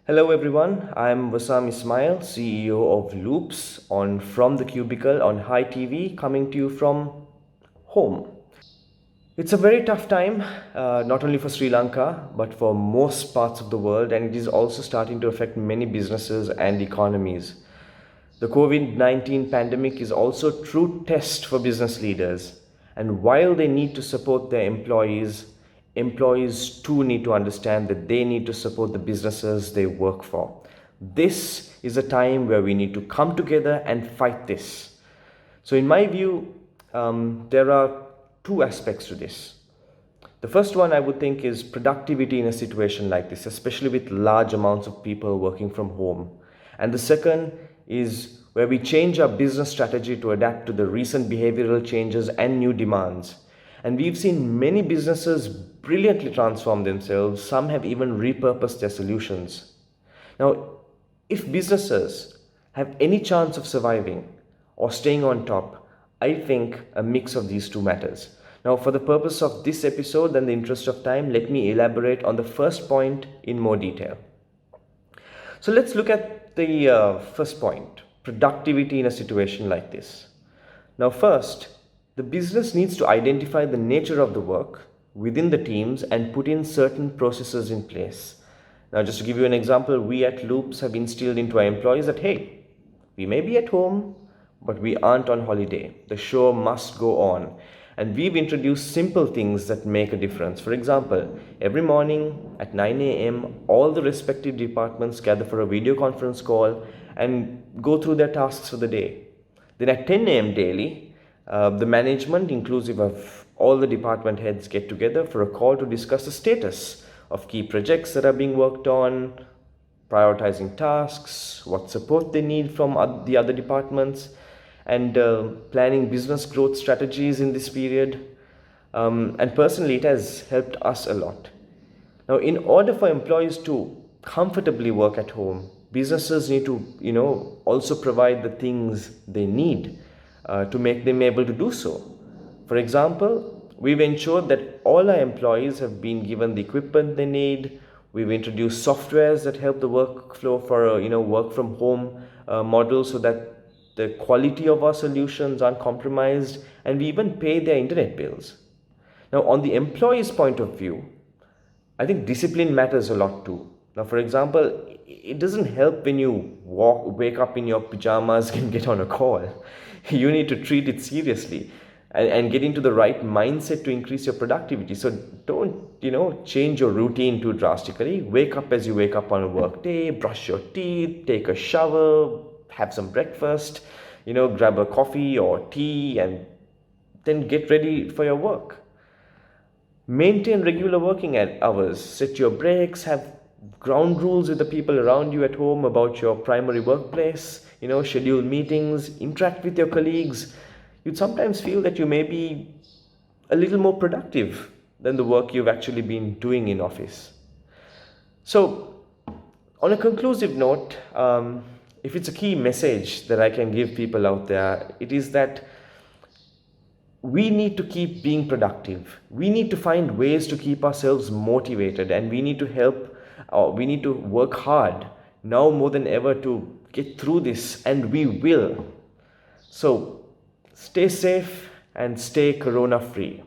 Hello everyone, I'm Wassam Ismail, CEO of Loops on From the Cubicle on High TV, coming to you from home. It's a very tough time, not only for Sri Lanka, but for most parts of the world, and it is also starting to affect many businesses and economies. The COVID 19 pandemic is also a true test for business leaders. And while they need to support their employees too need to understand that they need to support the businesses they work for. This is a time where we need to come together and fight this. So, in my view, there are two aspects to this. The first one I would think is productivity in a situation like this, especially with large amounts of people working from home. And the second is where we change our business strategy to adapt to the recent behavioral changes and new demands. And we've seen many businesses brilliantly transform themselves. Some have even repurposed their solutions. Now, if businesses have any chance of surviving or staying on top, I think a mix of these two matters. Now, for the purpose of this episode and the interest of time, let me elaborate on the first point in more detail. So, let's look at the first point, productivity in a situation like this. Now, first, the business needs to identify the nature of the work within the teams and put in certain processes in place. Now, just to give you an example, we at Loops have instilled into our employees that, hey, we may be at home, but we aren't on holiday. The show must go on. And we've introduced simple things that make a difference. For example, every morning at 9 a.m., all the respective departments gather for a video conference call and go through their tasks for the day. Then at 10 a.m. daily, the management, inclusive of all the department heads, get together for a call to discuss the status of key projects that are being worked on, prioritizing tasks, what support they need from the other departments, and planning business growth strategies in this period. And personally, it has helped us a lot. Now, in order for employees to comfortably work at home, businesses need to, also provide the things they need to make them able to do so. For example, we've ensured that all our employees have been given the equipment they need. We've introduced softwares that help the workflow for work from home model so that the quality of our solutions aren't compromised, and we even pay their internet bills. Now, on the employee's point of view, I think discipline matters a lot too. Now, for example, it doesn't help when you wake up in your pajamas and get on a call. You need to treat it seriously and get into the right mindset to increase your productivity. So don't, change your routine too drastically. Wake up as you wake up on a work day, brush your teeth, take a shower, have some breakfast, grab a coffee or tea, and then get ready for your work. Maintain regular working hours, set your breaks, have ground rules with the people around you at home about your primary workplace, schedule meetings, interact with your colleagues. You'd sometimes feel that you may be a little more productive than the work you've actually been doing in office. So, on a conclusive note, if it's a key message that I can give people out there, it is that we need to keep being productive. We need to find ways to keep ourselves motivated, and we need to work hard now more than ever to get through this, and we will. So stay safe and stay corona free.